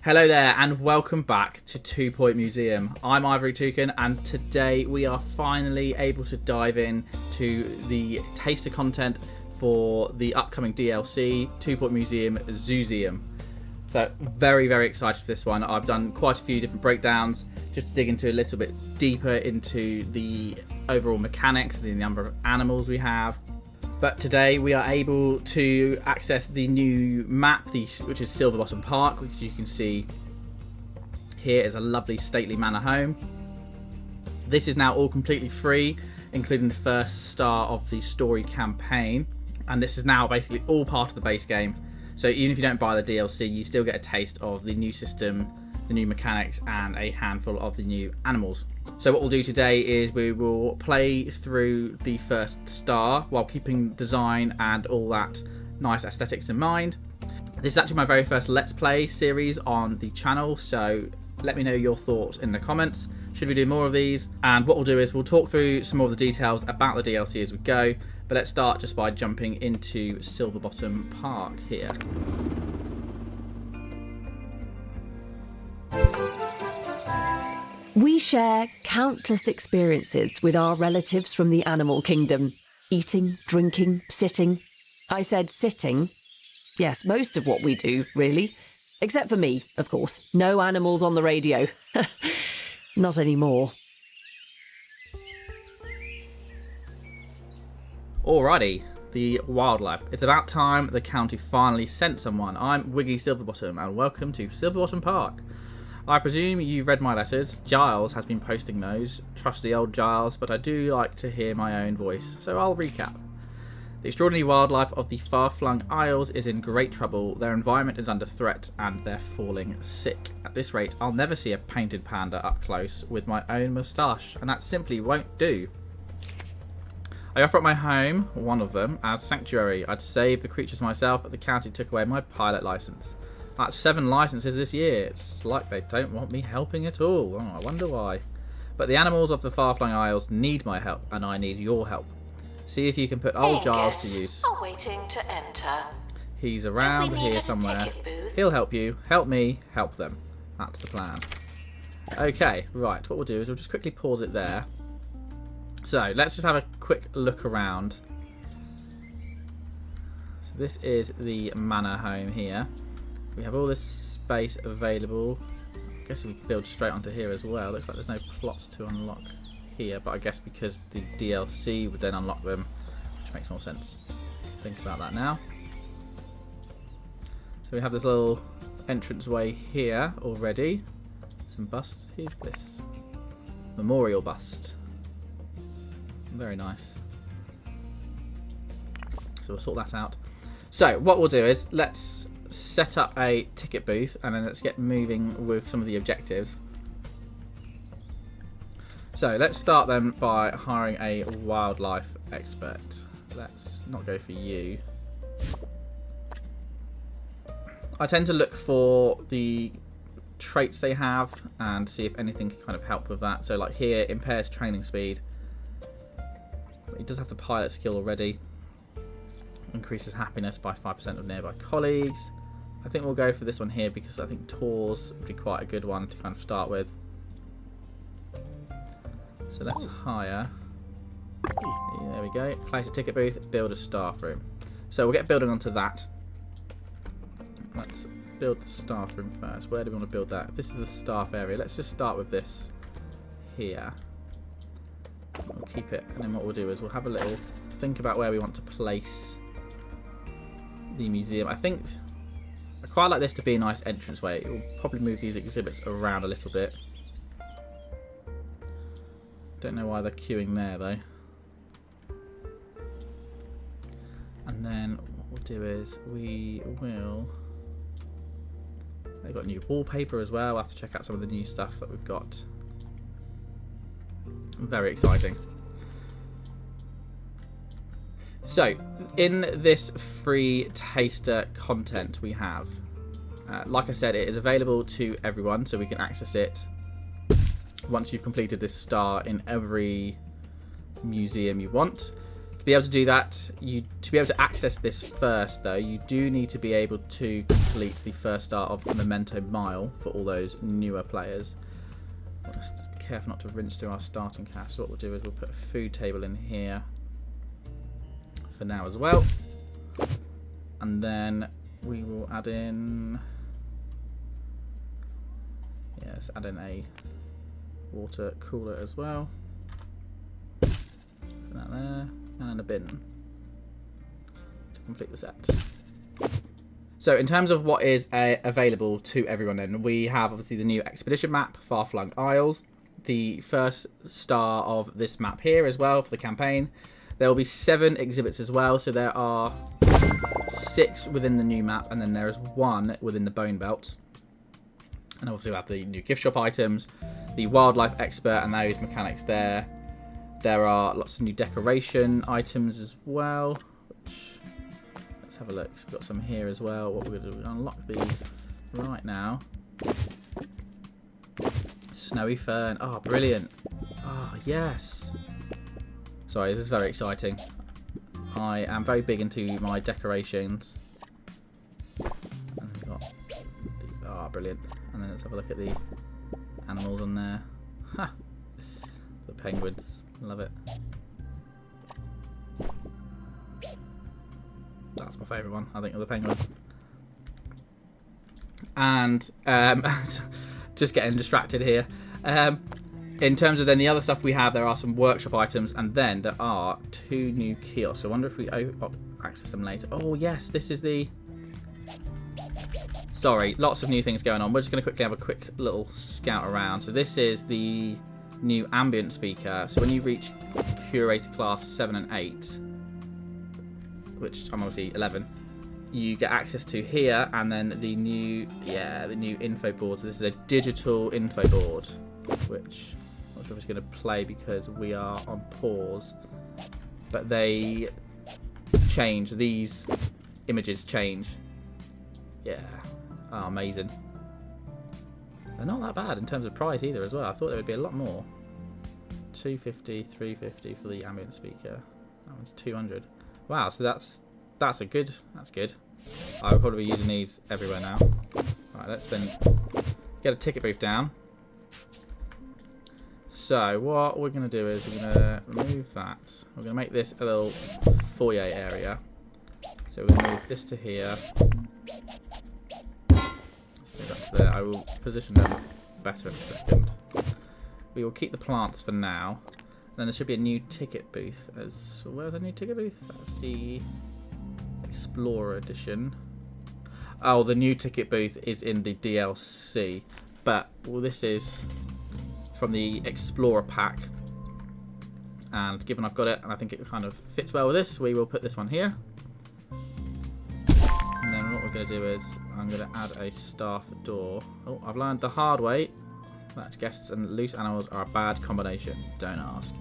Hello there and welcome back to 2 Point Museum. I'm Ivory Toucan and today we are finally able to dive in to the taster content for the upcoming DLC 2 Point Museum Zooseum. So very excited for this one. I've done quite a few different breakdowns just to dig into a little bit deeper into the overall mechanics, the number of animals we have. But today we are able to access the new map, which is Silverbottom Park, which you can see here is a lovely stately manor home. This is now all completely free, including the first star of the story campaign. And this is now basically all part of the base game. So even if you don't buy the DLC, you still get a taste of the new system, the new mechanics, and a handful of the new animals. So what we'll do today is we will play through the first star while keeping design and all that nice aesthetics in mind. This is actually my very first Let's Play series on the channel, so let me know your thoughts in the comments. Should we do more of these? And what we'll do is we'll talk through some more of the details about the DLC as we go, but let's start just by jumping into Silverbottom Park here. We share countless experiences with our relatives from the animal kingdom. Eating, drinking, sitting. I said sitting. Yes, most of what we do, really. Except for me, of course. No animals on the radio. Not anymore. Alrighty, the wildlife. It's about time the county finally sent someone. I'm Wiggy Silverbottom and welcome to Silverbottom Park. I presume you've read my letters. Giles has been posting those. Trusty old Giles, but I do like to hear my own voice, so I'll recap. The extraordinary wildlife of the far-flung Isles is in great trouble. Their environment is under threat and they're falling sick. At this rate, I'll never see a painted panda up close with my own moustache, and that simply won't do. I offer up my home, one of them, as sanctuary. I'd save the creatures myself, but the county took away my pilot license. That's 7 licenses this year. It's like they don't want me helping at all. Oh, I wonder why. But the animals of the far-flung Isles need my help, and I need your help. See if you can put old Giles to use. Waiting to enter. He's around here somewhere. He'll help you, help me, help them. That's the plan. Okay, right. What we'll do is we'll just quickly pause it there. So let's just have a quick look around. So this is the manor home here. We have all this space available. I guess we can build straight onto here as well. Looks like there's no plots to unlock here, but I guess because the DLC would then unlock them, which makes more sense. Think about that now. So we have this little entranceway here already. Some busts. Who's this? Memorial bust. Very nice. So we'll sort that out. So what we'll do is let's set up a ticket booth and then let's get moving with some of the objectives. So let's start then by hiring a wildlife expert. Let's not go for you. I tend to look for the traits they have and see if anything can kind of help with that. So like here, impairs training speed. He does have the pilot skill already. Increases happiness by 5% of nearby colleagues. I think we'll go for this one here because I think Tours would be quite a good one to kind of start with. So let's hire. There we go. Place a ticket booth, build a staff room. So we'll get building onto that. Let's build the staff room first. Where do we want to build that? If this is the staff area, let's just start with this here. We'll keep it, and then what we'll do is we'll have a little think about where we want to place the museum. I think I quite like this to be a nice entranceway. It will probably move these exhibits around a little bit. Don't know why they're queuing there though. And then what we'll do is we will. They've got new wallpaper as well. We'll have to check out some of the new stuff that we've got. Very exciting. So, in this free taster content we have, like I said, it is available to everyone, so we can access it once you've completed this star in every museum you want. To be able to do that, to be able to access this first, though, you do need to be able to complete the first start of Memento Mile for all those newer players. Just be careful not to rinse through our starting cache. So what we'll do is we'll put a food table in here for now as well. And then we will add in... Yes, add in a water cooler as well. Put that there. And a bin to complete the set. So in terms of what is available to everyone, then we have obviously the new expedition map, Far-Flung Isles, the first star of this map here as well for the campaign. There will be 7 exhibits as well, so there are 6 within the new map, and then there is 1 within the Bone Belt. And obviously we have the new gift shop items, the wildlife expert, and those mechanics there. There are lots of new decoration items as well, which, let's have a look. So we've got some here as well. What we're going to do is unlock these right now. Snowy fern. Oh, brilliant. Oh, yes. Sorry, this is very exciting. I am very big into my decorations. And we've got these. Oh, brilliant. And then let's have a look at the animals on there. Ha! The penguins. Love it. That's my favourite one, I think, of the penguins. And just getting distracted here. In terms of then the other stuff we have, there are some workshop items, and then there are 2 new kiosks. I wonder if we access them later. Oh yes, this is the... Sorry, lots of new things going on. We're just going to quickly have a quick little scout around. So this is the new ambient speaker. So when you reach curator class 7 and 8, which I'm obviously 11, you get access to here, and then the new info board. So this is a digital info board, which I'm not sure if it's going to play because we are on pause, but they change. These images change. Yeah, oh, amazing. They're not that bad in terms of price either as well. I thought there would be a lot more. 250, 350 for the ambient speaker. That one's 200. Wow, so that's good. That's good. I'll probably be using these everywhere now. Alright, let's then get a ticket booth down. So what we're going to do is we're going to remove that. We're going to make this a little foyer area. So we're going to move this to here. There. I will position them better in a second. We will keep the plants for now. Then there should be a new ticket booth. Where's the new ticket booth? That's the Explorer edition. Oh, the new ticket booth is in the DLC, but this is from the Explorer pack. And given I've got it, and I think it kind of fits well with this, we will put this one here. And then what we're going to do is I'm going to add a staff door. Oh, I've learned the hard way that guests and loose animals are a bad combination. Don't ask.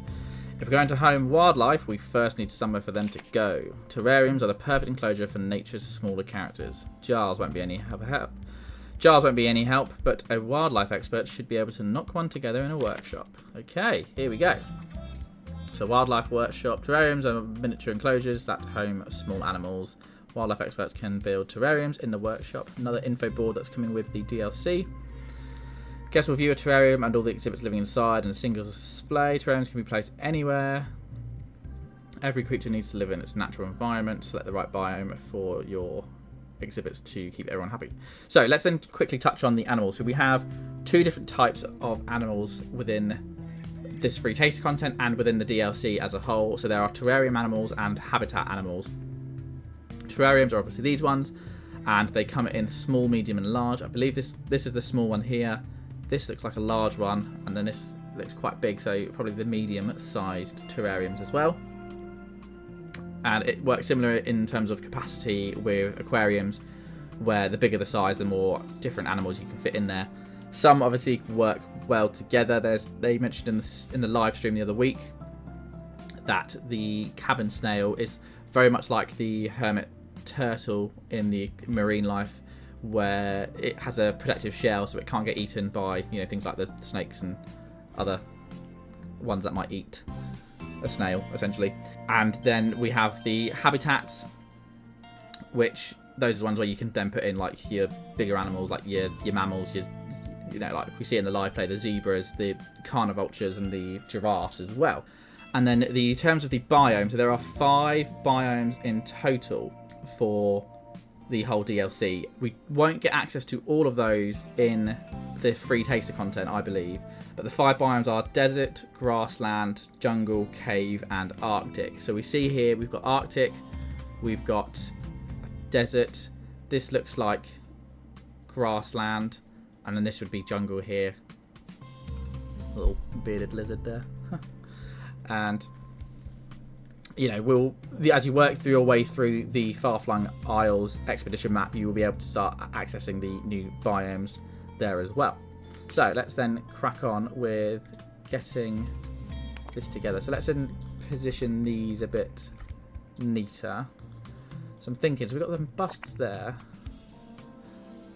If we're going to home wildlife, we first need somewhere for them to go. Terrariums are the perfect enclosure for nature's smaller characters. Jars won't be any help, but a wildlife expert should be able to knock one together in a workshop. Okay, here we go. So wildlife workshop. Terrariums are miniature enclosures that home small animals. Wildlife experts can build terrariums in the workshop. Another info board that's coming with the DLC. Guests will view a terrarium and all the exhibits living inside in a single display. Terrariums can be placed anywhere. Every creature needs to live in its natural environment. Select the right biome for your exhibits to keep everyone happy. So let's then quickly touch on the animals. So we have 2 different types of animals within this free taster content and within the DLC as a whole. So there are terrarium animals and habitat animals. Terrariums are obviously these ones, and they come in small, medium and large. I believe this is the small one here. This looks like a large one, and then this looks quite big, so probably the medium sized terrariums as well. And it works similar in terms of capacity with aquariums, where the bigger the size, the more different animals you can fit in there. Some obviously work well together. They mentioned in the live stream the other week that the cabin snail is very much like the hermit turtle in the marine life, where it has a protective shell so it can't get eaten by things like the snakes and other ones that might eat a snail, essentially. And then we have the habitats, which those are the ones where you can then put in like your bigger animals, like your mammals, your, you know, like we see in the live play, the zebras, the carnivultures, and the giraffes as well. And then the terms of the biomes, so there are 5 biomes in total for the whole DLC. We won't get access to all of those in the free taster content, I believe. But the 5 biomes are desert, grassland, jungle, cave, and Arctic. So we see here we've got Arctic, we've got desert. This looks like grassland, and then this would be jungle here. Little bearded lizard there. And you know, as you work through your way through the Far-Flung Isles expedition map, you will be able to start accessing the new biomes there as well. So let's then crack on with getting this together. So let's then position these a bit neater. So I'm thinking, so we've got them busts there.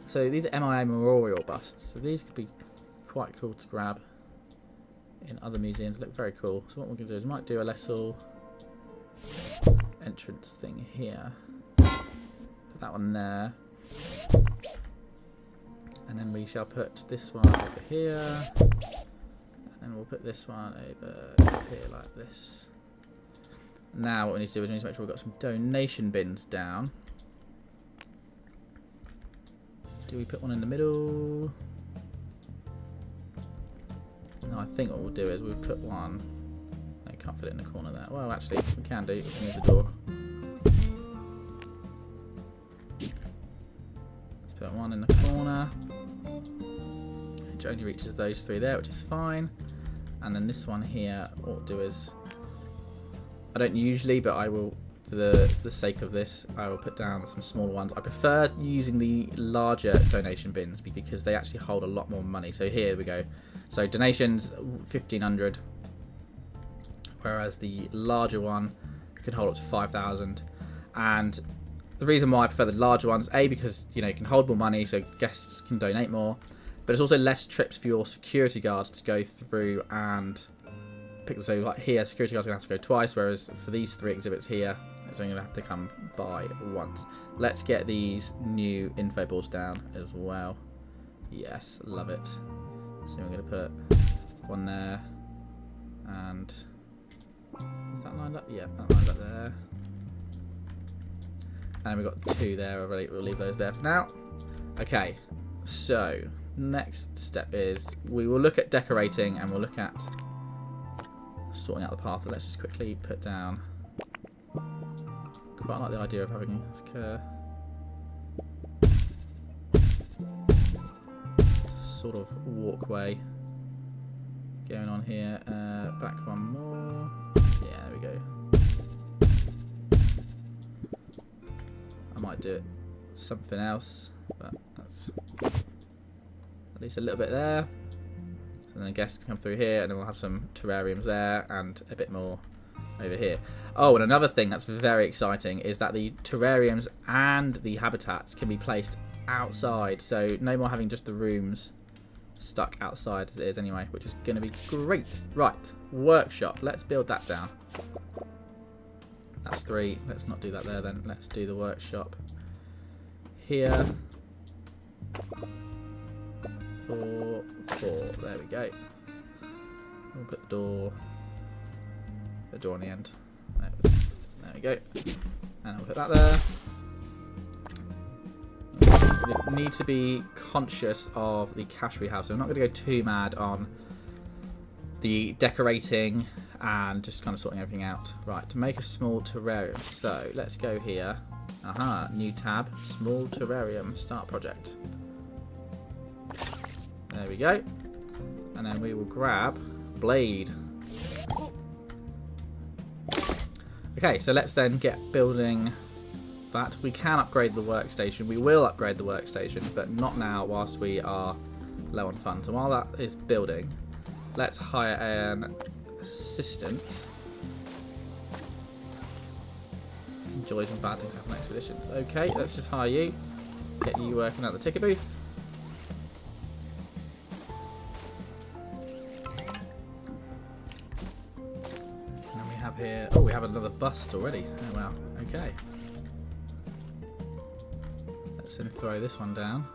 So these are MIA memorial busts. So these could be quite cool to grab in other museums. Look very cool. So what we're going to do is we might do a little entrance thing here. Put that one there. And then we shall put this one over here. And then we'll put this one over here like this. Now what we need to do is we need to make sure we've got some donation bins down. Do we put one in the middle? No, I think what we'll do is we'll put one. No, can't fit it in the corner there. Well, actually, we can do. We can use the door. Let's put one in the corner. Which only reaches those 3 there, which is fine. And then this one here, what we'll do is, I don't usually, but I will, for the sake of this, I will put down some smaller ones. I prefer using the larger donation bins because they actually hold a lot more money. So here we go. So donations, 1,500, whereas the larger one can hold up to 5,000. And the reason why I prefer the larger ones, A, because you know you can hold more money, so guests can donate more, but it's also less trips for your security guards to go through and pick them. So like here, security guards are going to have to go twice, whereas for these 3 exhibits here, it's only going to have to come by once. Let's get these new info boards down as well. Yes, love it. So we're going to put one there, and is that lined up? Yeah, that lined up there. And we've got 2 there already. We'll leave those there for now. Okay, so next step is we will look at decorating and we'll look at sorting out the path. Let's just quickly put down. Quite like the idea of having a sort of walkway going on here. Back one more. Yeah, there we go. I might do it something else, but that's at least a little bit there. So then guests can come through here, and then we'll have some terrariums there and a bit more over here. Oh, and another thing that's very exciting is that the terrariums and the habitats can be placed outside, so no more having just the rooms stuck outside as it is anyway, which is going to be great. Right, workshop. Let's build that down. That's 3. Let's not do that there then. Let's do the workshop here. 4, 4. There we go. We'll put the door on the end. There we go. And I'll put that there. We need to be conscious of the cash we have, so I'm not going to go too mad on the decorating and just kind of sorting everything out. Right, to make a small terrarium, so let's go here. Aha, new tab, small terrarium, start project. There we go. And then we will grab blade. Okay, so let's then get building that. We can upgrade the workstation. We will upgrade the workstation, but not now whilst we are low on funds. And while that is building, let's hire an assistant. Joys and bad things happen in expeditions. Okay, let's just hire you. Get you working at the ticket booth. And then we here. Oh, we have another bust already. Oh, wow. Okay. Let's then throw this one down.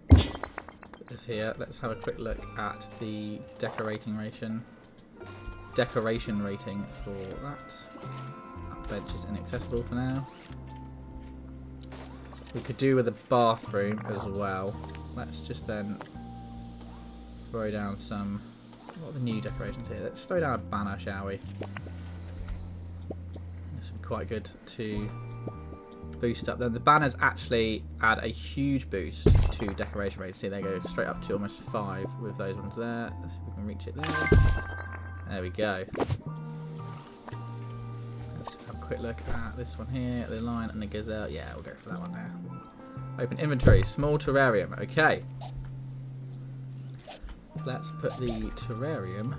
Put this here. Let's have a quick look at the decoration rating for that. That bench is inaccessible for now. We could do with a bathroom as well. Let's just then throw down some... What are the new decorations here? Let's throw down a banner, shall we? This would be quite good to boost up. Then the banners actually add a huge boost to decoration rating. See, they go straight up to almost 5 with those ones there. Let's see if we can reach it there. There we go. Let's just have a quick look at this one here. The lion and the gazelle. Yeah, we'll go for that one now. Open inventory. Small terrarium. Okay. Let's put the terrarium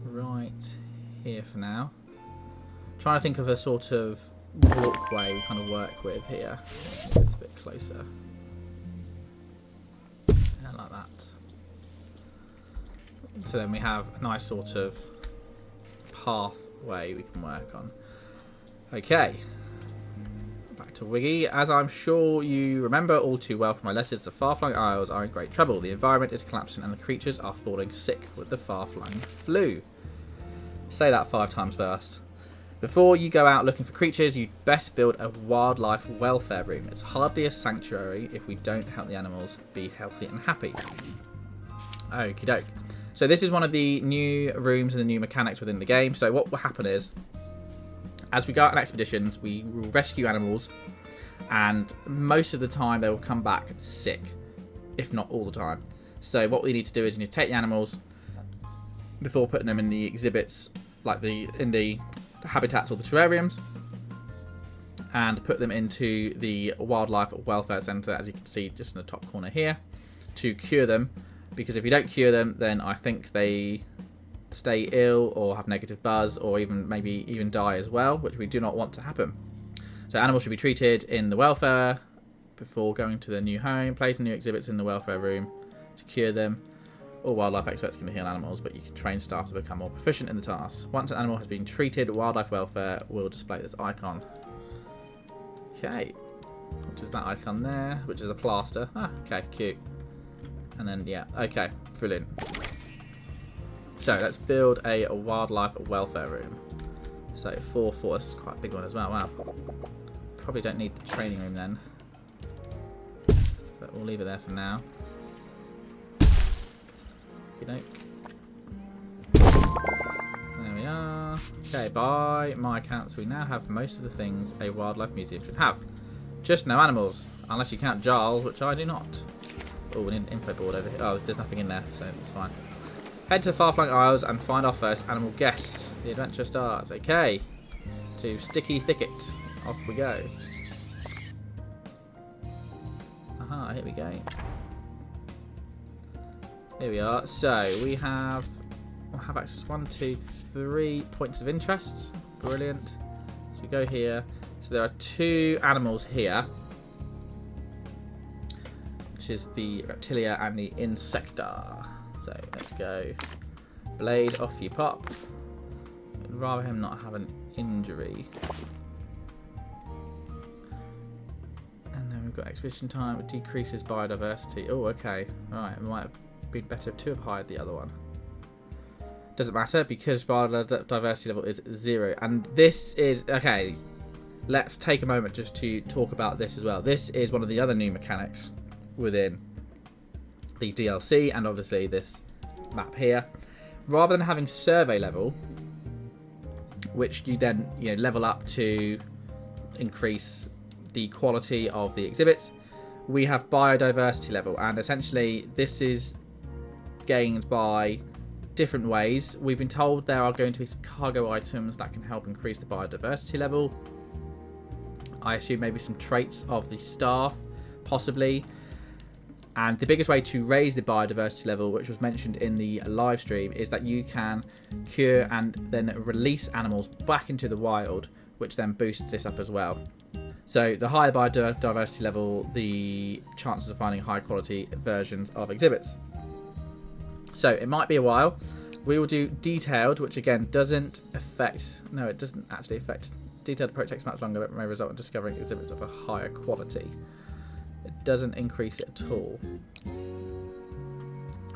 right here for now. Trying to think of a sort of walkway we kind of work with here. It's a bit closer. Yeah, like that. So then we have a nice sort of pathway we can work on. Okay. Back to Wiggy. As I'm sure you remember all too well from my lessons, the far-flung isles are in great trouble. The environment is collapsing and the creatures are falling sick with the far-flung flu. Say that 5 times first. Before you go out looking for creatures, you'd best build a wildlife welfare room. It's hardly a sanctuary if we don't help the animals be healthy and happy. Okie doke. So this is one of the new rooms and the new mechanics within the game. So what will happen is, as we go out on expeditions, we will rescue animals, and most of the time they will come back sick, if not all the time. So what we need to do is you need to take the animals before putting them in the exhibits, like in the habitats or the terrariums, and put them into the wildlife welfare centre, as you can see just in the top corner here, to cure them. Because if you don't cure them, then I think they stay ill or have negative buzz, or maybe even die as well, which we do not want to happen. So animals should be treated in the welfare before going to their new home. Placing new exhibits in the welfare room to cure them. All wildlife experts can heal animals, but you can train staff to become more proficient in the task. Once an animal has been treated, wildlife welfare will display this icon. Okay, which is that icon there, which is a plaster. Ah, okay, cute. And then, yeah, okay, brilliant. So let's build a wildlife welfare room. So 4x4, this is quite a big one as well. Wow. Probably don't need the training room then, but we'll leave it there for now. There we are. Okay, by my accounts, we now have most of the things a wildlife museum should have. Just no animals, unless you count Giles, which I do not. Oh, we need an info board over here. Oh, there's nothing in there, so it's fine. Head to the far-flung isles and find our first animal guest. The adventure starts. Okay. To Sticky Thicket. Off we go. Aha, here we go. Here we are. So we'll have access 1, 2, 3 points of interest. Brilliant. So we go here. So there are 2 animals here, which is the Reptilia and the Insecta. So let's go. Blade, off you pop. I'd rather him not have an injury. And then we've got expedition time. It decreases biodiversity. Oh, okay. Right, it might have been better to have hired the other one. Doesn't matter because biodiversity level is 0. And this is... Okay, let's take a moment just to talk about this as well. This is one of the other new mechanics within the DLC, and obviously this map here. Rather than having survey level, which you then level up to increase the quality of the exhibits, we have biodiversity level, and essentially this is gained by different ways. We've been told there are going to be some cargo items that can help increase the biodiversity level. I assume maybe some traits of the staff, possibly. And the biggest way to raise the biodiversity level, which was mentioned in the live stream, is that you can cure and then release animals back into the wild, which then boosts this up as well. So the higher biodiversity level, the chances of finding high quality versions of exhibits. So it might be a while We will do detailed, which again doesn't affect... No, it doesn't actually affect... Detailed approach takes much longer, but may result in discovering exhibits of a higher quality. It doesn't increase it at all.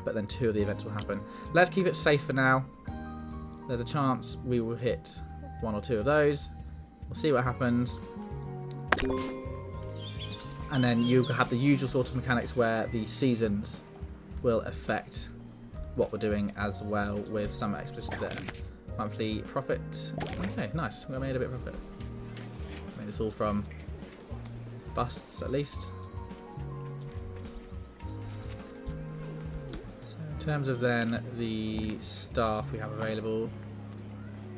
But then 2 of the events will happen. Let's keep it safe for now. There's a chance we will hit 1 or 2 of those. We'll see what happens. And then you have the usual sort of mechanics where the seasons will affect what we're doing as well, with some expeditions there. Monthly profit. Okay, nice. We made a bit of profit. Made this all from busts at least. So in terms of then the staff we have available,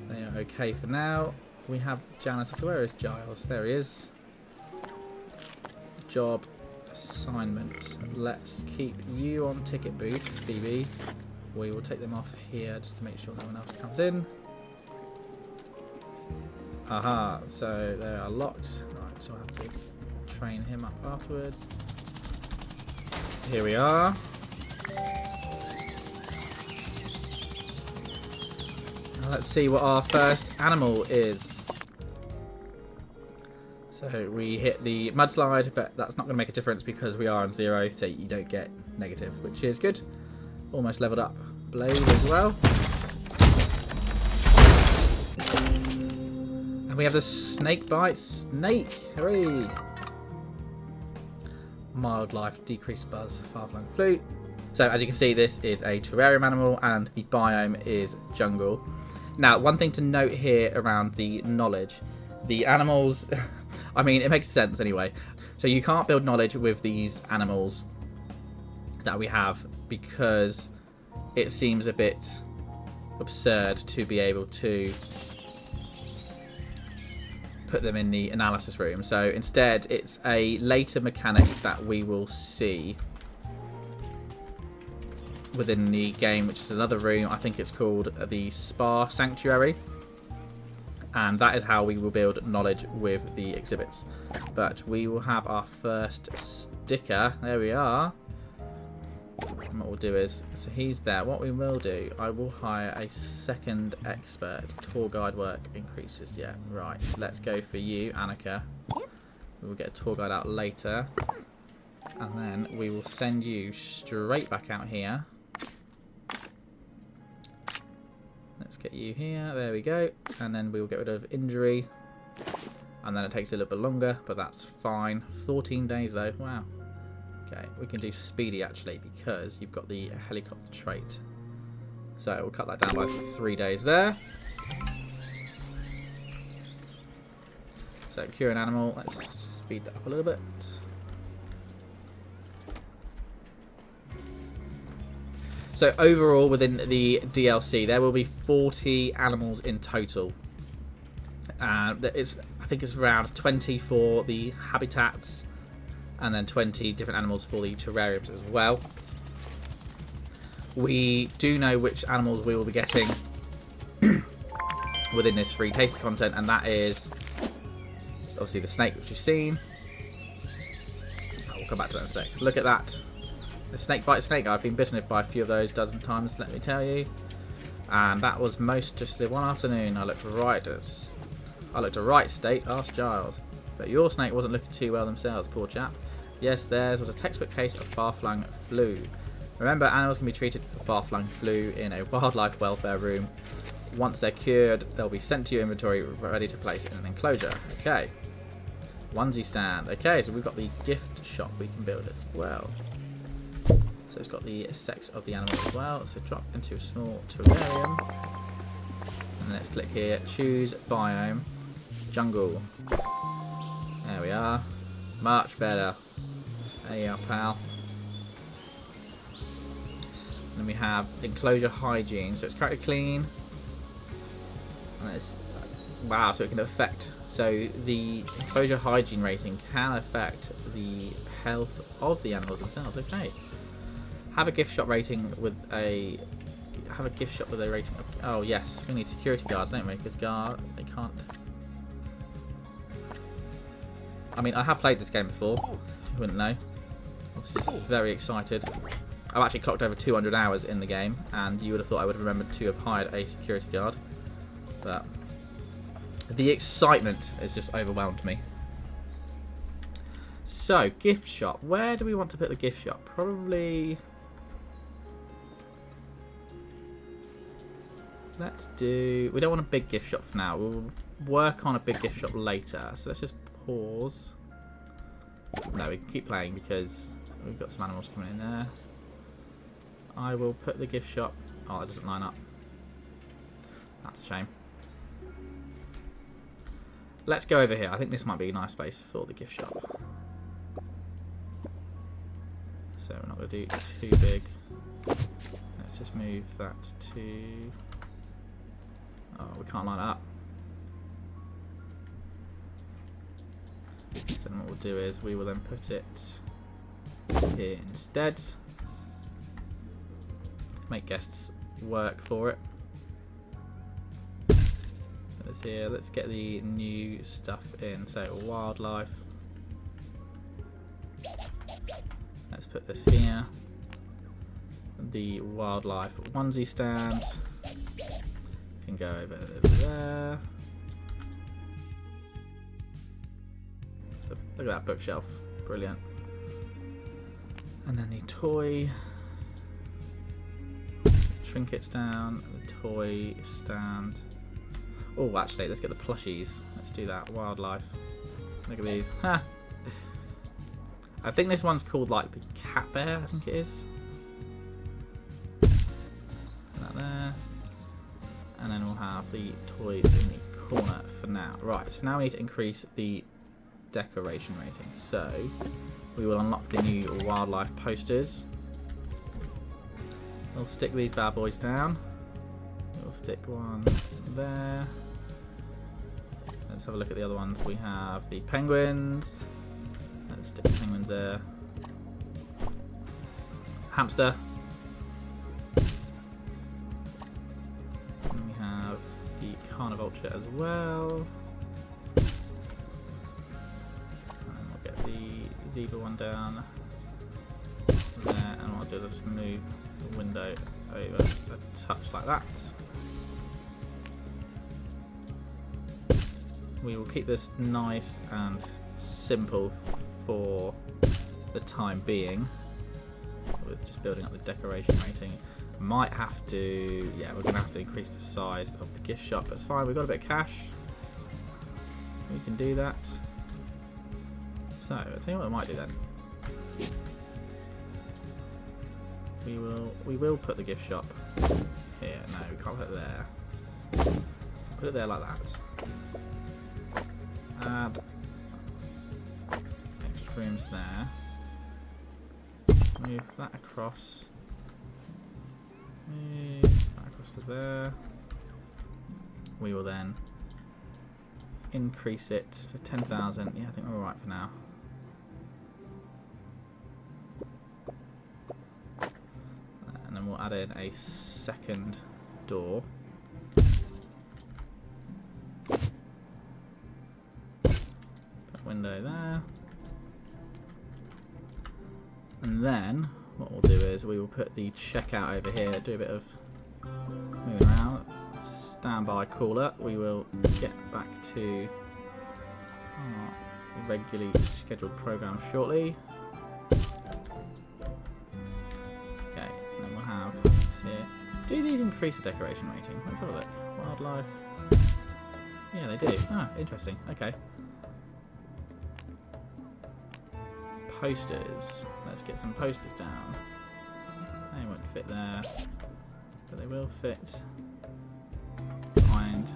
they are okay for now. We have janitor. So where is Giles? There he is. Job assignment. Let's keep you on ticket booth, Phoebe. We will take them off here just to make sure no one else comes in. Aha, so they are locked. Right, so I'll have to train him up afterwards. Here we are. Now let's see what our first animal is. So we hit the mudslide, but that's not going to make a difference because we are on 0, so you don't get negative, which is good. Almost leveled up blade as well. And we have the snake bite snake. Hooray! Mild life, decreased buzz, far-flung flute. So as you can see, this is a terrarium animal and the biome is jungle. Now, one thing to note here around the knowledge. The animals, I mean, it makes sense anyway. So you can't build knowledge with these animals that we have because it seems a bit absurd to be able to put them in the analysis room. So instead, it's a later mechanic that we will see within the game, which is another room. I think it's called the Spa Sanctuary. And that is how we will build knowledge with the exhibits. But we will have our first sticker. There we are. And what we'll do is, so he's there. What we will do, I will hire a second expert. Tour guide work increases. Yeah, right. Let's go for you, Annika. We will get a tour guide out later. And then we will send you straight back out here. Let's get you here. There we go. And then we will get rid of injury. And then it takes a little bit longer, but that's fine. 14 days though. Wow. Okay, we can do speedy actually because you've got the helicopter trait. So we'll cut that down by 3 days there. So cure an animal. Let's speed that up a little bit. So overall within the DLC there will be 40 animals in total. I think it's around 20 for the habitats and then 20 different animals for the terrariums as well. We do know which animals we will be getting within this free taster content, and that is obviously the snake, which you've seen. We'll come back to that in a sec. Look at that. The snake bite snake. I've been bitten by a few of those dozen times, let me tell you. And that was just the one afternoon. I looked a right state, asked Giles. But your snake wasn't looking too well themselves, poor chap. Yes, theirs was a textbook case of far-flung flu. Remember, animals can be treated for far-flung flu in a wildlife welfare room. Once they're cured, they'll be sent to your inventory ready to place in an enclosure. Okay. Onesie stand. Okay, so we've got the gift shop we can build as well. So it's got the sex of the animal as well. So drop into a small terrarium. And let's click here. Choose biome. Jungle. There we are. Much better. There you are, pal. And then we have enclosure hygiene. So it's currently clean. And it's, wow, so it can affect. So the enclosure hygiene rating can affect the health of the animals themselves. Okay. Have a gift shop rating with a. Have a gift shop with a rating of. Oh yes, we need security guards, don't we? Because they can't. I mean, I have played this game before. You wouldn't know. I was just very excited. I've actually clocked over 200 hours in the game, and you would have thought I would have remembered to have hired a security guard. But the excitement has just overwhelmed me. So, gift shop. Where do we want to put the gift shop? Probably... Let's do... We don't want a big gift shop for now. We'll work on a big gift shop later. So let's just pause. No, we can keep playing because we've got some animals coming in there. I will put the gift shop... Oh, that doesn't line up. That's a shame. Let's go over here. I think this might be a nice space for the gift shop. So we're not going to do too big. Let's just move that to... Oh, we can't line it up. So then what we'll do is we will then put it here instead. Make guests work for it. That's here. Let's get the new stuff in. So wildlife. Let's put this here. The wildlife onesie stand can go over there. Look at that bookshelf. Brilliant. And then the toy trinkets down, the toy stand. Oh, actually, let's get the plushies. Let's do that. Wildlife. Look at these. Ha! I think this one's called like the cat bear. I think it is. Put that there. And then we'll have the toys in the corner for now. Right. So now we need to increase the decoration rating. So we will unlock the new wildlife posters. We'll stick these bad boys down. We'll stick one there. Let's have a look at the other ones. We have the penguins. Let's stick the penguins there. Hamster. And we have the carnivulture as well. And we'll get the zebra one down there. And what I'll do is I'll just move the window over a touch like that. We will keep this nice and simple for the time being, with just building up the decoration rating. Might have to, yeah, we're going to have to increase the size of the gift shop. That's fine, we've got a bit of cash. We can do that. So, I'll tell you what I might do then. We will put the gift shop here. No, we can't put it there. Put it there like that. Add extra rooms there. Move that across. Move that across to there. We will then increase it to 10,000. Yeah, I think we're alright for now. And then we'll add in a second door. Window there, and then what we'll do is we will put the checkout over here, do a bit of moving around, standby caller. We will get back to our regularly scheduled program shortly. Okay, and then we'll have this here. Do these increase the decoration rating? Let's have a look. Wildlife. Yeah, they do. Ah, interesting. Okay. Posters. Let's get some posters down. They won't fit there, but they will fit behind.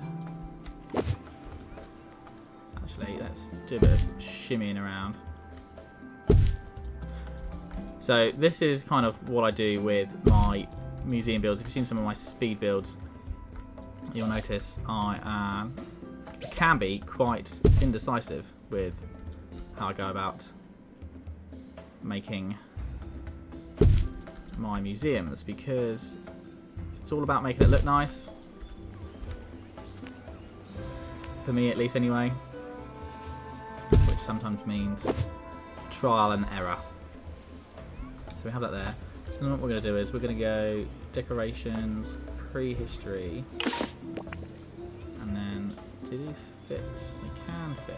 Actually, let's do a bit of shimmying around. So this is kind of what I do with my museum builds. If you've seen some of my speed builds, you'll notice I can be quite indecisive with how I go about making my museums, because it's all about making it look nice, for me at least anyway, which sometimes means trial and error. So we have that there. So then what we're going to do is we're going to go decorations, prehistory, and then do these fit? They can fit.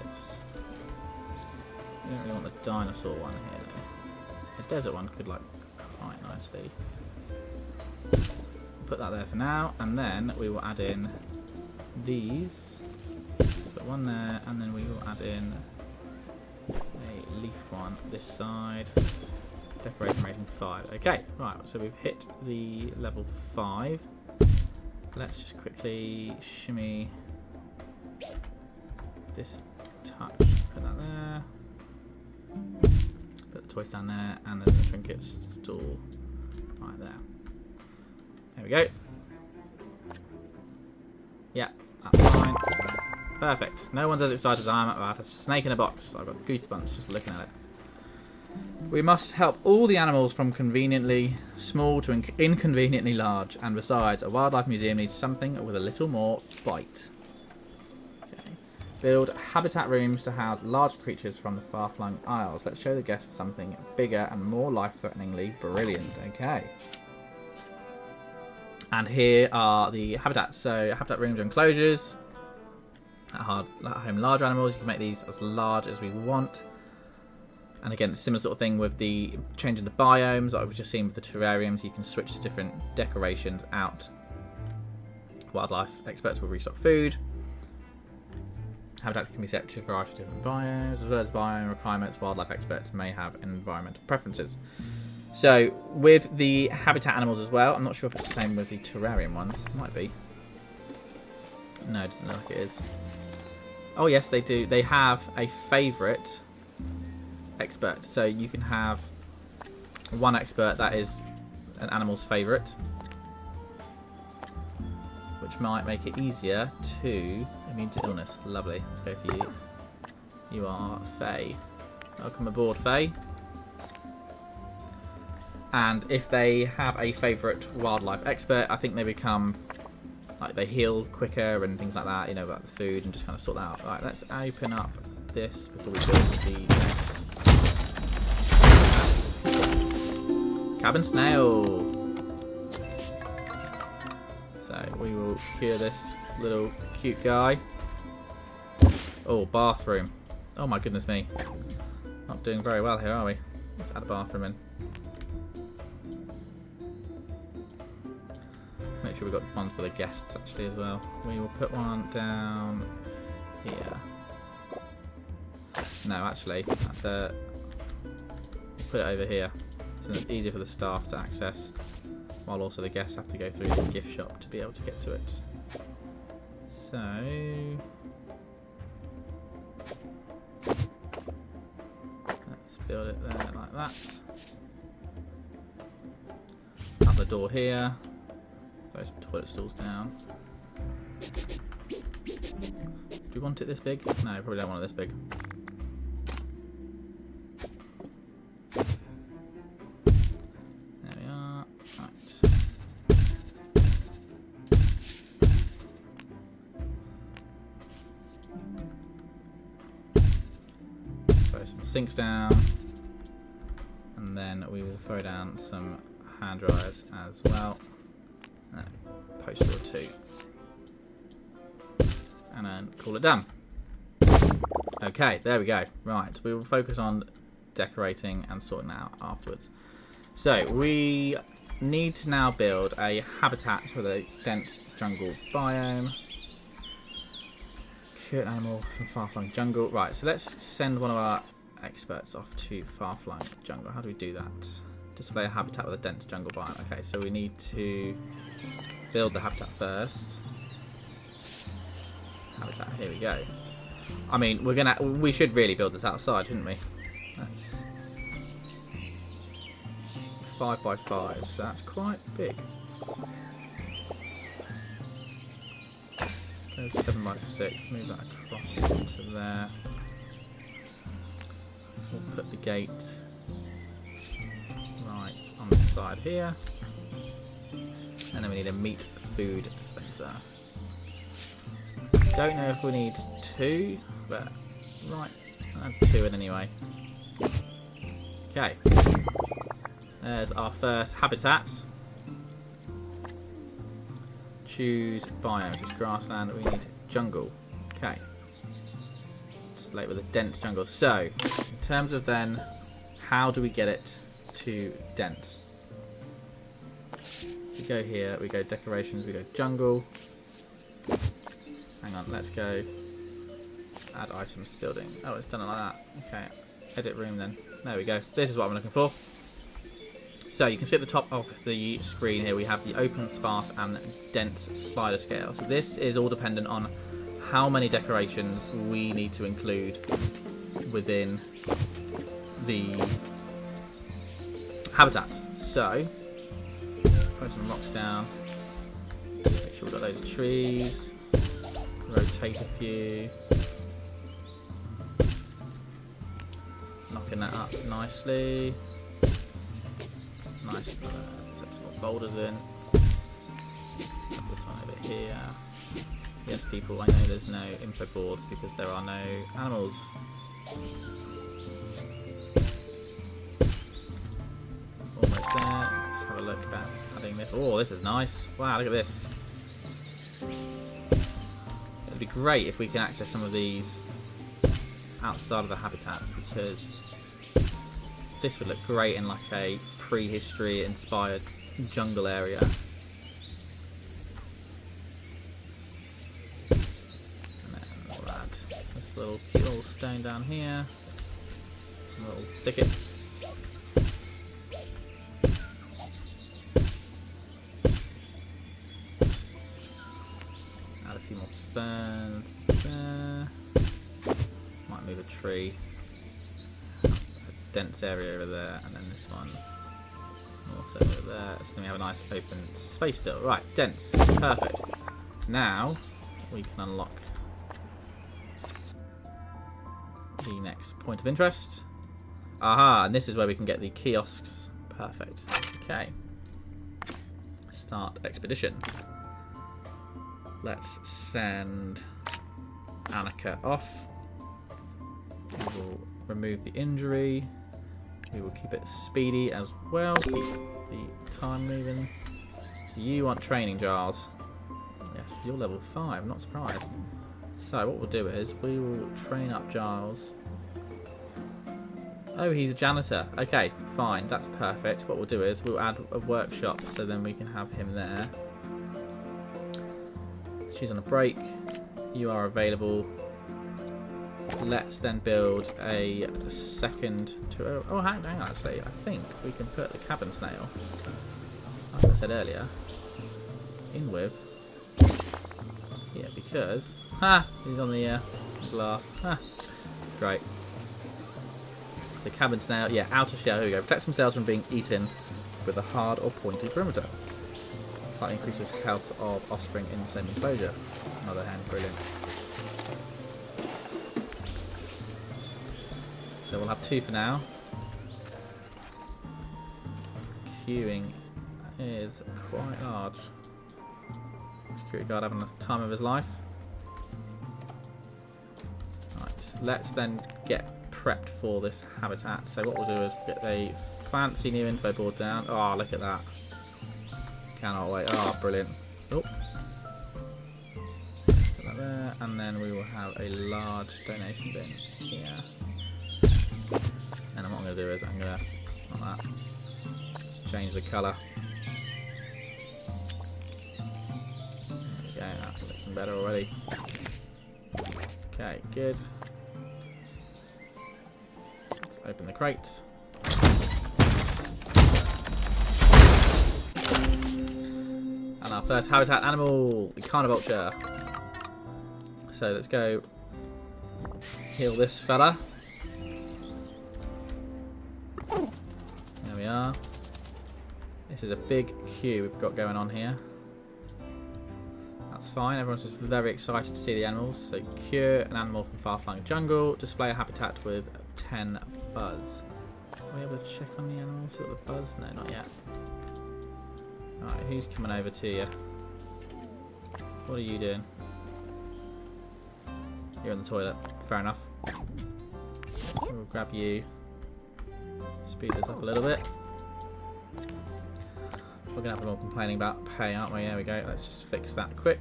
We don't really want the dinosaur one here though. The desert one could like quite nicely. Put that there for now, and then we will add in these. Put one there, and then we will add in a leaf one this side. Decoration rating 5. Okay, right, so we've hit the level 5. Let's just quickly shimmy this touch. Put that there. Put the toys down there, and then the trinkets stall right there. There we go. Yeah, that's fine. Perfect. No one's as excited as I am about a snake in a box. I've got goosebumps just looking at it. We must help all the animals from conveniently small to inconveniently large. And besides, a wildlife museum needs something with a little more bite. Okay. Build habitat rooms to house large creatures from the far-flung isles. Let's show the guests something bigger and more life-threateningly brilliant. Okay. And here are the habitats. So habitat rooms are enclosures. At home large animals, you can make these as large as we want. And again, similar sort of thing with the changing the biomes, like we've just seen with the terrariums. You can switch to different decorations out. Wildlife experts will restock food. Habitats can be set to a variety of different biomes. As well as biome requirements, wildlife experts may have environmental preferences. So with the habitat animals as well, I'm not sure if it's the same with the terrarium ones. Might be. No, it doesn't look like it is. Oh yes, they do. They have a favourite expert. So you can have one expert that is an animal's favourite, which might make it easier to immune to illness. Lovely. Let's go for you. You are Faye. Welcome aboard, Faye. And if they have a favourite wildlife expert, I think they become like they heal quicker and things like that, you know, about the food, and just kind of sort that out. Right, let's open up this before we build the nest. Cabin snail. So we will cure this little cute guy. Oh, bathroom. Oh my goodness me. Not doing very well here, are we? Let's add a bathroom in. Make sure we've got one for the guests actually as well. We will put one down here. No, actually, that's we'll put it over here, so it's easier for the staff to access, while also the guests have to go through the gift shop to be able to get to it. So let's build it there like that. Up the door here. Those toilet stools down. Do you want it this big? No, probably don't want it this big. There we are. Right. Throw some sinks down. And then we will throw down some hand dryers as well. No, poster or two. And then call it done. Okay, there we go. Right, we will focus on decorating and sorting that out afterwards. So, we need to now build a habitat with a dense jungle biome. Cure an animal from far-flung jungle. Right, so let's send one of our experts off to far-flung jungle. How do we do that? Display a habitat with a dense jungle biome. Okay, so we need to build the habitat first. Habitat, here we go. I mean, we should really build this outside, shouldn't we? That's 5 by 5, so that's quite big. Let's go 7 by 6, move that across to there. We'll put the gate right on the side here. And then we need a meat food dispenser. Don't know if we need 2, but right, I'll add 2 in anyway. Okay. There's our first habitat. Choose biome. It's grassland. We need jungle. Okay. Display it with a dense jungle. So, in terms of then, how do we get it to dense? We go here. We go decorations. We go jungle. Hang on. Let's go. Add items to building. Oh, it's done it like that. Okay. Edit room then. There we go. This is what I'm looking for. So you can see at the top of the screen here we have the open, sparse and dense slider scale. So this is all dependent on how many decorations we need to include within the habitat. So put some rocks down. Make sure we've got loads of trees. Rotate a few. Knocking that up nicely. Nice. Set some more boulders in. Put this one over here. Yes, people, I know there's no info board because there are no animals. Almost there. Let's have a look at adding this. Oh, this is nice. Wow, look at this. It'd be great if we can access some of these outside of the habitats, because this would look great in like a prehistory inspired jungle area. And then we'll add this little cute little stone down here. Some little thickets. Add a few more ferns there. Might move a tree. Dense area over there, and then this one also over there. So then we have a nice open space still. Right, dense. Perfect. Now we can unlock the next point of interest. Aha, and this is where we can get the kiosks. Perfect. Okay. Start expedition. Let's send Annika off. We will remove the injury. We will keep it speedy as well. Keep the time moving. You want training, Giles? Yes, you're level 5. I'm not surprised. So what we'll do is we will train up Giles. Oh, he's a janitor. Okay, fine. That's perfect. What we'll do is we'll add a workshop so then we can have him there. She's on a break. You are available. Let's then build a second to. Oh, hang on, actually. I think we can put the cabin snail, like I said earlier, in with. Yeah, because. He's on the glass. It's great. So, cabin snail. Yeah, outer shell. Here we go. Protects themselves from being eaten with a hard or pointy perimeter. Slightly increases health of offspring in the same enclosure. Another hen. Brilliant. So we'll have 2 for now. Queuing is quite large. Security guard having the time of his life. Right, let's then get prepped for this habitat. So what we'll do is get a fancy new info board down. Oh, look at that. Cannot wait. Oh, brilliant. Oh. Put that there, and then we will have a large donation bin here. And what I'm going to do is I'm going to, like that, change the colour. There we go, that's looking better already. Okay, good. Let's open the crates. And our first habitat animal, the carnivulture. So let's go heal this fella. There we are. This is a big queue we've got going on here. That's fine. Everyone's just very excited to see the animals. So cure an animal from far-flung jungle. Display a habitat with 10 buzz. Are we able to check on the animals? See what the buzz? No, not yet. Alright, who's coming over to you? What are you doing? You're in the toilet. Fair enough. We'll grab you. Speed this up a little bit. We're going to have them all complaining about pay, aren't we? There we go. Let's just fix that quick.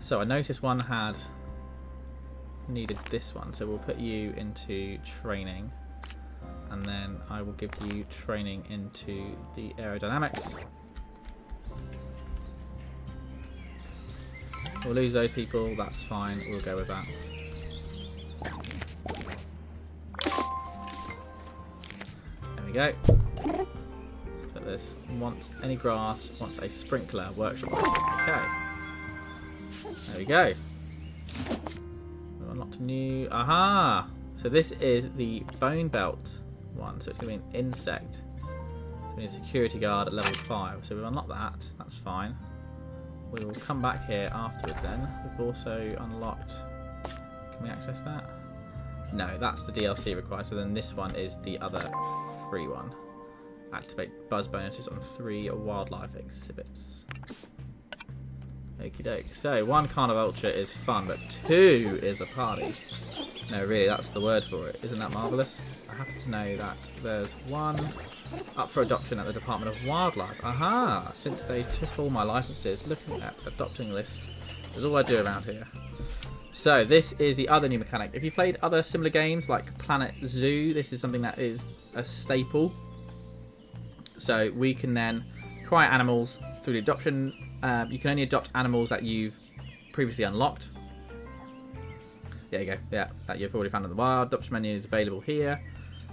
So I noticed one had needed this one. So we'll put you into training. And then I will give you training into the aerodynamics. We'll lose those people. That's fine. We'll go with that. There we go. This wants any grass, wants a sprinkler workshop item. Okay. There we go. We've unlocked a new. Aha! So this is the bone belt one. So it's going to be an insect. So we need a security guard at level 5. So we've unlocked that. That's fine. We will come back here afterwards then. We've also unlocked. Can we access that? No, that's the DLC required. So then this one is the other free one. Activate buzz bonuses on 3 wildlife exhibits. Okie doke. So 1 carnivulture is fun, but 2 is a party. No, really, that's the word for it. Isn't that marvellous? I happen to know that there's 1 up for adoption at the Department of Wildlife. Aha! Since they took all my licenses, looking at adopting list is all I do around here. So this is the other new mechanic. If you've played other similar games like Planet Zoo, this is something that is a staple. So we can then acquire animals through the adoption. You can only adopt animals that you've previously unlocked. There you go. Yeah, that you've already found in the wild. Adoption menu is available here.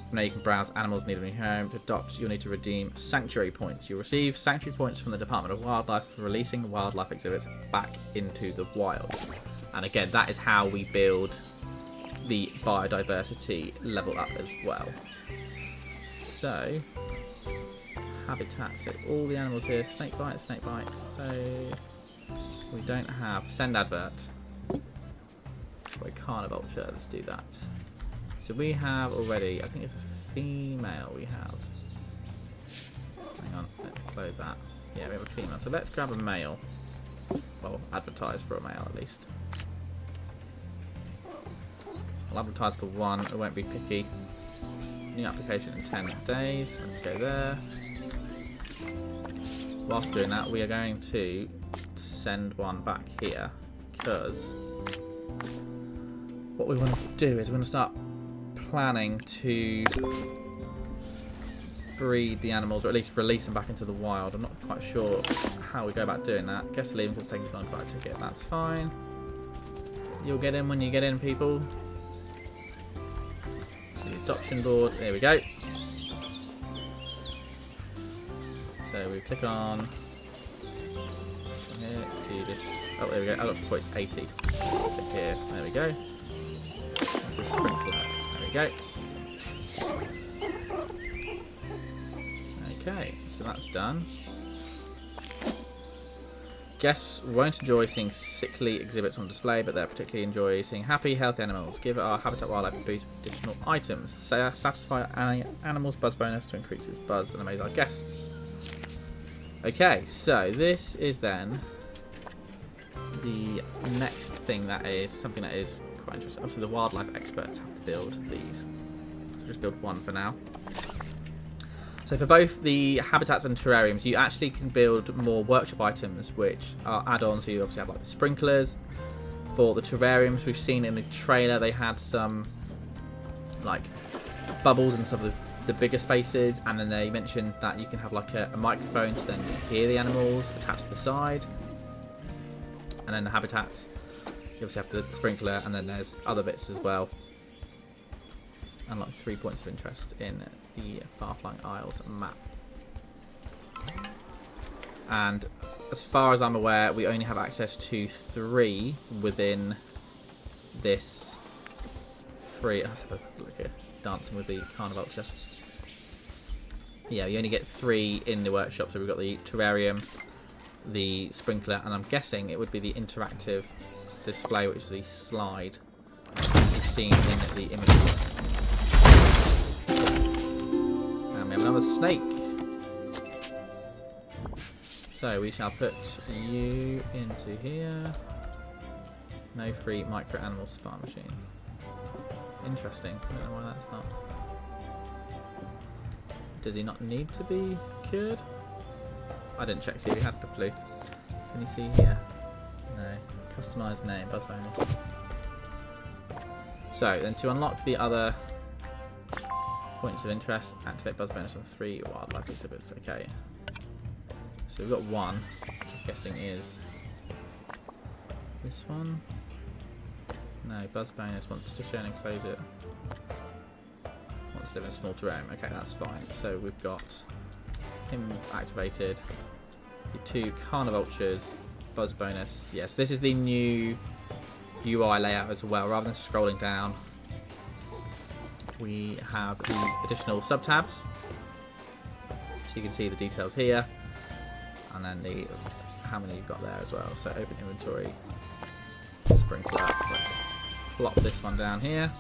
From there you can browse animals needed in your home. To adopt, you'll need to redeem sanctuary points. You'll receive sanctuary points from the Department of Wildlife for releasing wildlife exhibits back into the wild. And again, that is how we build the biodiversity level up as well. So habitat, so all the animals here, snake bites, so we don't have send advert for a carnivulture. Let's do that. So we have already, I think it's a female we have. Hang on, let's close that. Yeah, we have a female, so let's grab a male. Well, advertise for a male at least. I'll advertise for 1, it won't be picky. New application in 10 days, let's go there. Whilst doing that, we are going to send 1 back here, because what we want to do is we're going to start planning to breed the animals, or at least release them back into the wild. I'm not quite sure how we go about doing that. Guess leaving because taking on quite a ticket. That's fine. You'll get in when you get in, people. So the adoption board. There we go. So we click on here to just. Oh, there we go. Adoption point is 80. Click here. There we go. There's a sprinkler. There we go. Okay, so that's done. Guests won't enjoy seeing sickly exhibits on display, but they'll particularly enjoy seeing happy, healthy animals. Give our Habitat Wildlife a boost with additional items. Satisfy animals' buzz bonus to increase its buzz and amaze our guests. Okay, so this is then the next thing that is something that is quite interesting. Obviously, the wildlife experts have to build these. So just build 1 for now. So for both the habitats and terrariums, you actually can build more workshop items, which are add-ons. So you obviously have like the sprinklers. For the terrariums, we've seen in the trailer they had some like bubbles in some of the bigger spaces, and then they mentioned that you can have like a microphone so then you hear the animals attached to the side. And then the habitats, you obviously have the sprinkler, and then there's other bits as well. And like 3 points of interest in the Far-Flung Isles map. And as far as I'm aware, we only have access to 3 within this free. Let's have a look here. Dancing with the carnivulture. Yeah, you only get 3 in the workshop. So we've got the terrarium, the sprinkler, and I'm guessing it would be the interactive display, which is the slide we've seen in the images. And we have another snake. So we shall put you into here. No free micro animal spy machine. Interesting. I don't know why that's not. Does he not need to be cured? I didn't check to see if he had the flu. Can you see here? No. Customise name, buzz bonus. So, then to unlock the other points of interest, activate buzz bonus on 3 wildlife exhibits. Okay. So we've got one, which I'm guessing is this one. No, buzz bonus wants to show and enclose it. Wants to live in a small terrain. Okay, that's fine. So we've got him activated. The 2 carnivultures, buzz bonus. Yes, this is the new UI layout as well. Rather than scrolling down, we have the additional sub-tabs. So you can see the details here. And then the how many you've got there as well. So open inventory, sprinkler. Let's plop this one down here.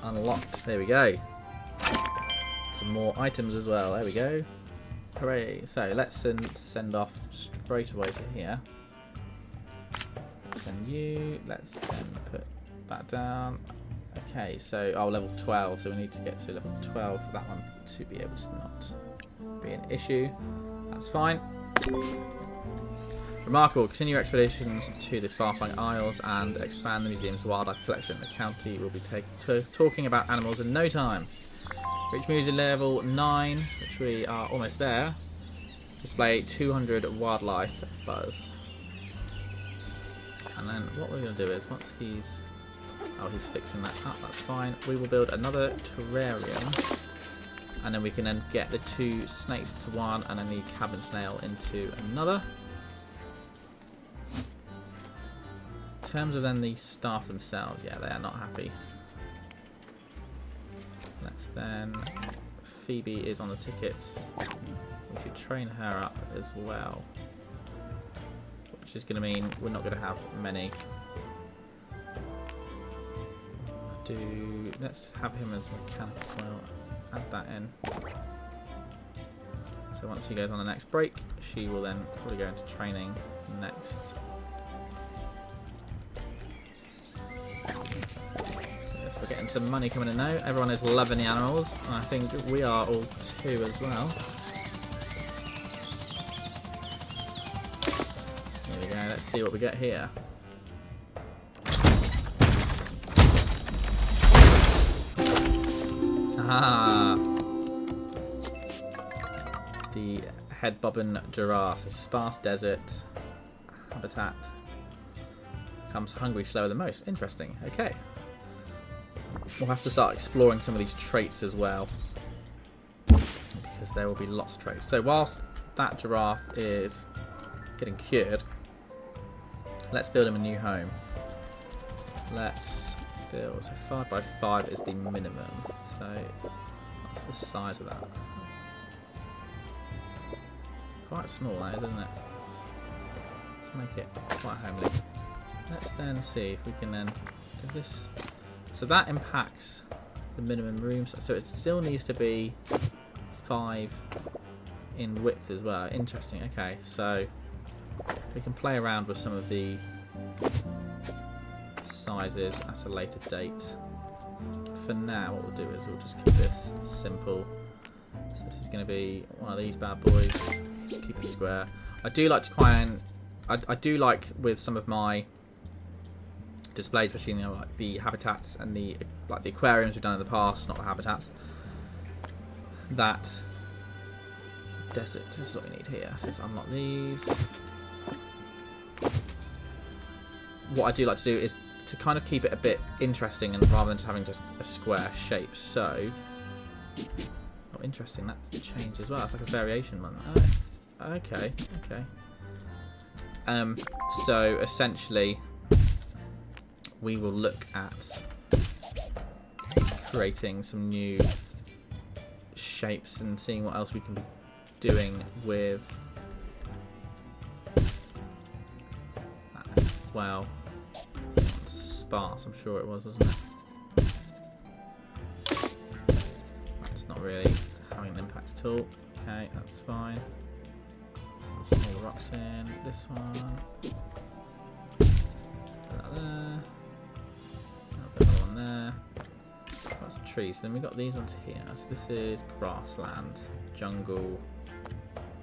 Unlocked. There we go. Some more items as well. There we go. Hooray. So let's send off straight away to here. Send you. Let's then put that down. Okay, so level 12. So we need to get to level 12 for that one to be able to not be an issue. That's fine. Remarkable. Continue your expeditions to the far-flung isles and expand the museum's wildlife collection. The county will be talking about animals in no time. Reach museum level 9, which we are almost there. Display 200 wildlife buzz. And then what we're going to do is, once he's fixing that up, that's fine. We will build another terrarium. And then we can then get the 2 snakes into one and then the cabin snail into another. In terms of then the staff themselves, yeah, they are not happy. Let's then... Phoebe is on the tickets. We should train her up as well. Which is going to mean we're not going to have many. Let's have him as mechanic as well. Add that in. So once she goes on the next break, she will then probably go into training next. Yes, we're getting some money coming in now. Everyone is loving the animals, and I think we are all too as well. There we go. Let's see what we get here. Ah, the head bobbin giraffe, a sparse desert habitat, becomes hungry slower than most. Interesting. Okay, we'll have to start exploring some of these traits as well, because there will be lots of traits. So whilst that giraffe is getting cured, let's build him a new home. Let's build, so 5 by 5 is the minimum. So what's the size of that? That's quite small, that is, isn't it? Let's make it quite homely. Let's then see if we can then do this. So that impacts the minimum room, so it still needs to be 5 in width as well. Interesting. Okay, so we can play around with some of the sizes at a later date. For now, what we'll do is we'll just keep this simple. So this is going to be one of these bad boys. Just keep it square. I do like to try and I do like with some of my displays, especially like the habitats and the aquariums we've done in the past, not the habitats. That desert is what we need here. So let's unlock these. What I do like to do is to kind of keep it a bit interesting, and rather than just having just a square shape. So, oh, interesting, that's changed as well. It's like a variation one. Oh, okay. So essentially, we will look at creating some new shapes and seeing what else we can be doing with that as well. Sparse, I'm sure it was, wasn't it? That's not really having an impact at all. Okay, that's fine. Some small rocks in. This one. Put that there. I'll put that one there. Got some trees. Then we've got these ones here. So this is grassland, jungle,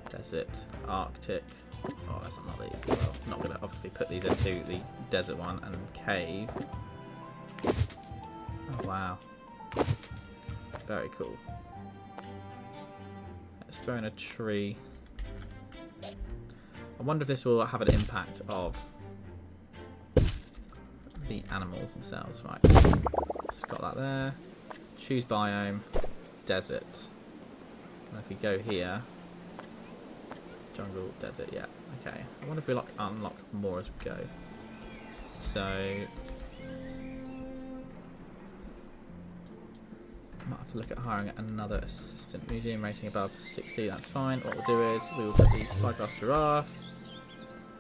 desert, Arctic. Oh, that's not these as well. I'm not going to obviously put these into the desert one, and cave. Oh, wow. Very cool. Let's throw in a tree. I wonder if this will have an impact of the animals themselves. Right, just got that there. Choose biome, desert. And if we go here, jungle, desert, yeah. Okay. I wonder if we unlock more as we go. So might have to look at hiring another assistant. Museum rating above 60, that's fine. What we'll do is we will put the spy-glass giraffe.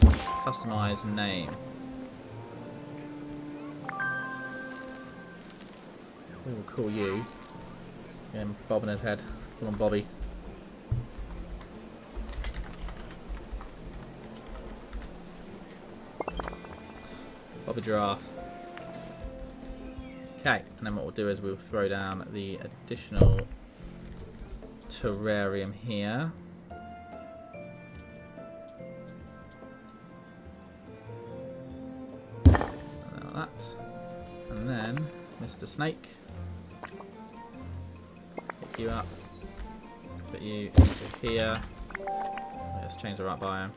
Customize name. We will call you. Bob in his head. Call him Bobby. Bobby Giraffe. Okay, and then what we'll do is we'll throw down the additional terrarium here. Like that. And then Mr. Snake. Pick you up. Put you into here. Let's change the right biome.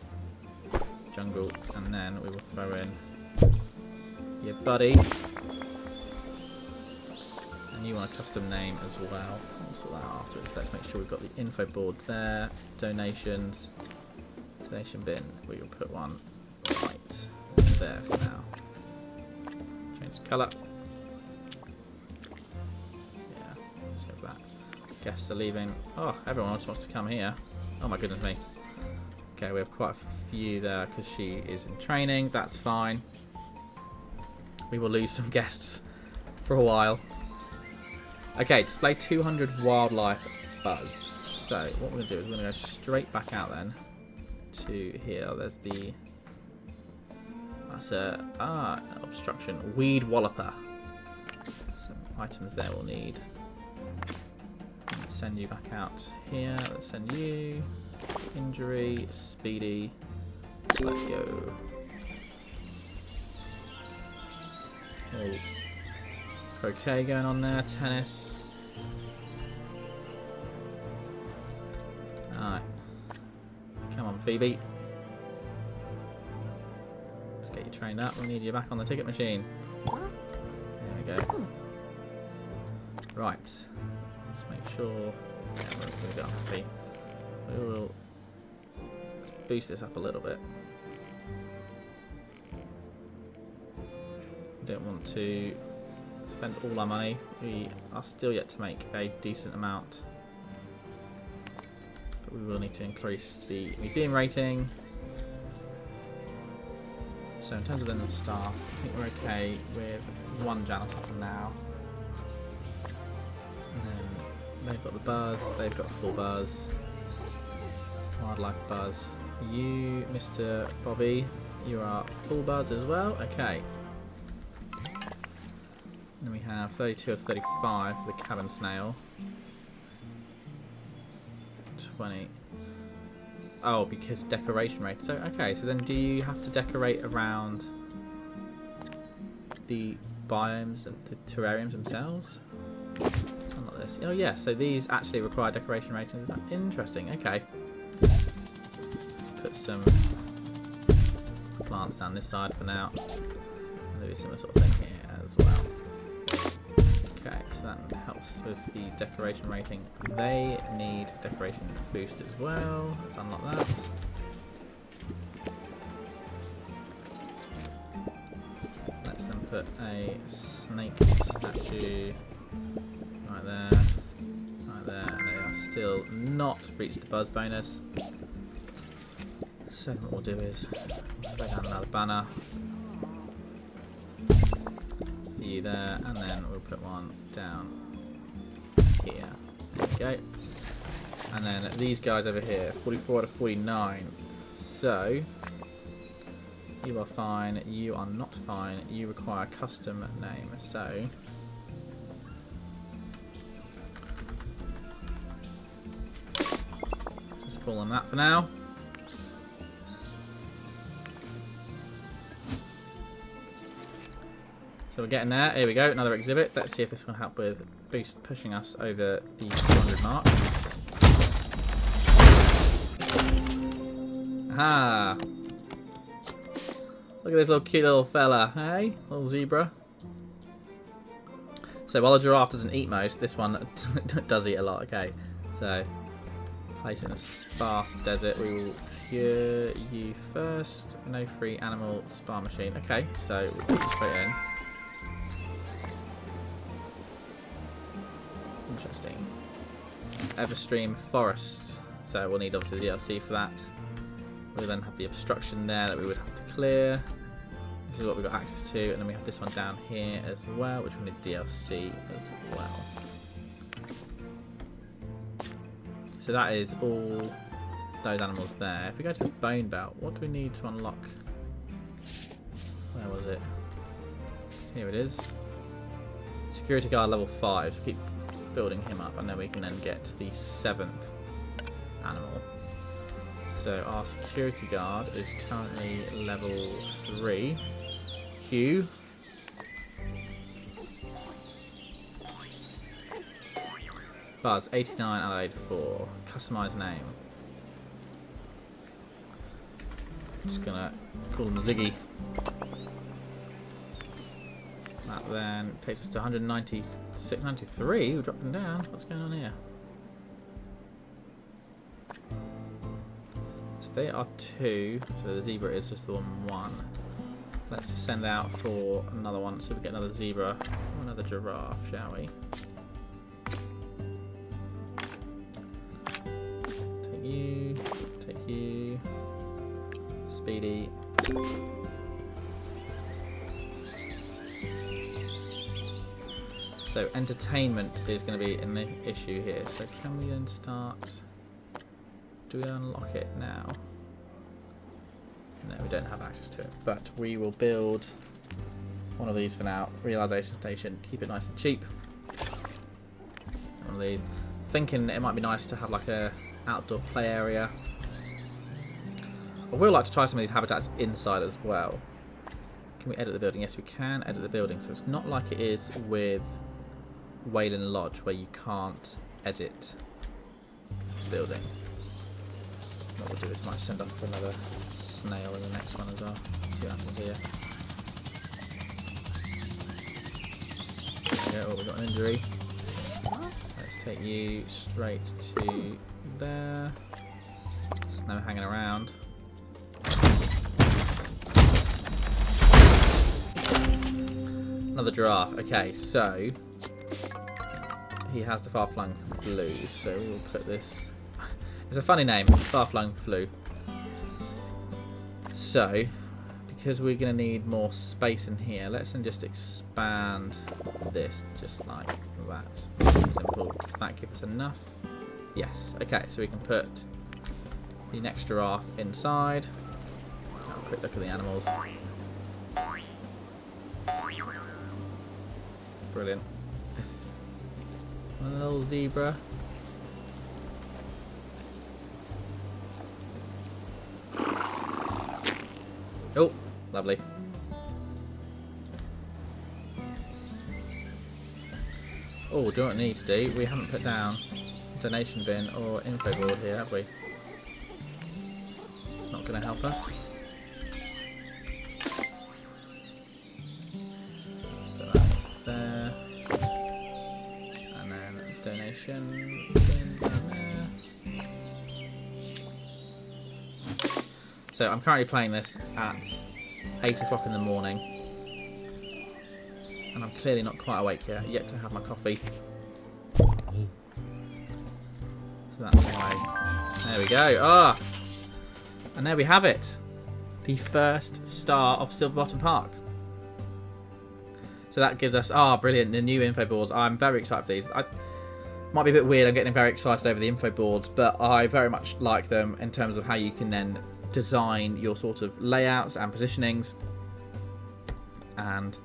Jungle, and then we will throw in your buddy. And you want a custom name as well. We'll sort that out afterwards. Let's make sure we've got the info boards there. Donations. Donation bin. We will put one right there for now. Change the colour. Yeah, let's go for that. Guests are leaving. Oh, everyone else wants to come here. Oh my goodness me. Okay, we have quite a few there because she is in training. That's fine. We will lose some guests for a while. Okay, display 200 wildlife buzz. So what we're going to do is we're going to go straight back out then to here. There's the... That's a... obstruction. Weed Walloper. Some items there we'll need. Let's send you back out here. Let's send you... Injury, speedy. Let's go. Oh. Croquet going on there, tennis. Alright. Come on, Phoebe. Let's get you trained up. We need you back on the ticket machine. There we go. Right. Let's make sure. Yeah, we're happy. We will boost this up a little bit. Don't want to spend all our money. We are still yet to make a decent amount, but we will need to increase the museum rating. So in terms of the staff, I think we're okay with one janitor for now. And then they've got the buzz, they've got full buzz. Wildlife buzz. You, Mr. Bobby, you are full buzz as well. Okay. Then we have 32 of 35 for the cabin snail. 20. Oh, because decoration rate. So okay, so then do you have to decorate around the biomes and the terrariums themselves? Not this. Oh yeah, so these actually require decoration ratings. Interesting. Okay. Put some plants down this side for now. Maybe similar sort of thing here as well. Okay, so that helps with the decoration rating. They need decoration boost as well. Let's unlock that. Let's then put a snake statue right there, and they are still not reached the buzz bonus. So what we'll do is throw down another banner for you there, and then we'll put one down here. There we go. And then these guys over here, 44 out of 49. So you are fine, you are not fine, you require a custom name. So call them that for now. So we're getting there. Here we go, another exhibit. Let's see if this will help with pushing us over the 200 mark. Aha! Look at this little cute little fella, hey? Little zebra. So while the giraffe doesn't eat most, this one does eat a lot. Okay, so place in a sparse desert. We will cure you first. No free animal spar machine. Okay, so we'll put you straight in. Interesting. Everstream forests. So we'll need obviously the DLC for that. We'll then have the obstruction there that we would have to clear. This is what we've got access to, and then we have this one down here as well, which will need the DLC as well. So that is all those animals there. If we go to the bone belt, what do we need to unlock? Where was it? Here it is. Security guard level 5. Keep building him up, and then we can then get to the 7th animal. So our security guard is currently level 3. Q. Buzz 89 Adelaide 4. Customize name. Just gonna call him Ziggy. That then takes us to 196, 93. We're dropping down. What's going on here? So they are 2. So the zebra is just the one. Let's send out for another one. So we get another zebra or another giraffe, shall we? Take you. Speedy. So entertainment is going to be an issue here. So can we then start? Do we unlock it now? No, we don't have access to it. But we will build one of these for now. Realization station. Keep it nice and cheap. One of these. Thinking it might be nice to have like a outdoor play area. I would like to try some of these habitats inside as well. Can we edit the building? Yes, we can edit the building. So it's not like it is with Wayland Lodge where you can't edit the building. What we'll do is might send off for another snail in the next one as well. See what happens here. There we go. Oh, we've got an injury. Let's take you straight to there. There's no hanging around. Another giraffe. Okay, so he has the far-flung flu, so we'll put this. It's a funny name, far-flung flu. So, because we're going to need more space in here, let's then just expand this just like that. Simple. Does that give us enough? Yes. Okay, so we can put the next giraffe inside. Have a quick look at the animals. Brilliant. One little zebra. Oh, lovely. Oh, do you know what we need to do? We haven't put down a donation bin or info board here, have we? It's not going to help us. Let's put that there. And then donation bin down there. So I'm currently playing this at 8 o'clock in the morning, and I'm clearly not quite awake yet to have my coffee. So that's why. There we go. Ah, and there we have it, the first star of Silver Bottom Park. So that gives us brilliant, the new info boards. I'm very excited for these. Might be a bit weird. I'm getting very excited over the info boards, but I very much like them in terms of how you can then design your sort of layouts and positionings, and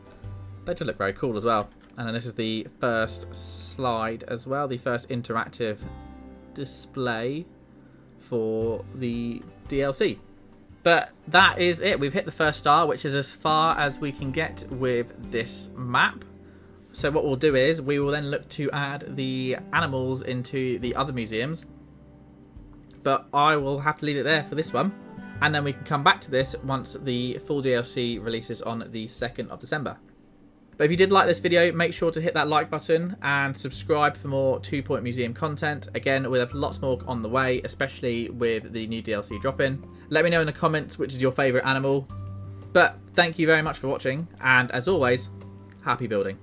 they just look very cool as well. And then this is the first slide as well, the first interactive display for the DLC. But that is it. We've hit the first star, which is as far as we can get with this map. So what we'll do is we will then look to add the animals into the other museums. But I will have to leave it there for this one. And then we can come back to this once the full DLC releases on the 2nd of December. But if you did like this video, make sure to hit that like button and subscribe for more 2 Point Museum content. Again, we'll have lots more on the way, especially with the new DLC drop-in. Let me know in the comments which is your favourite animal. But thank you very much for watching, and as always, happy building.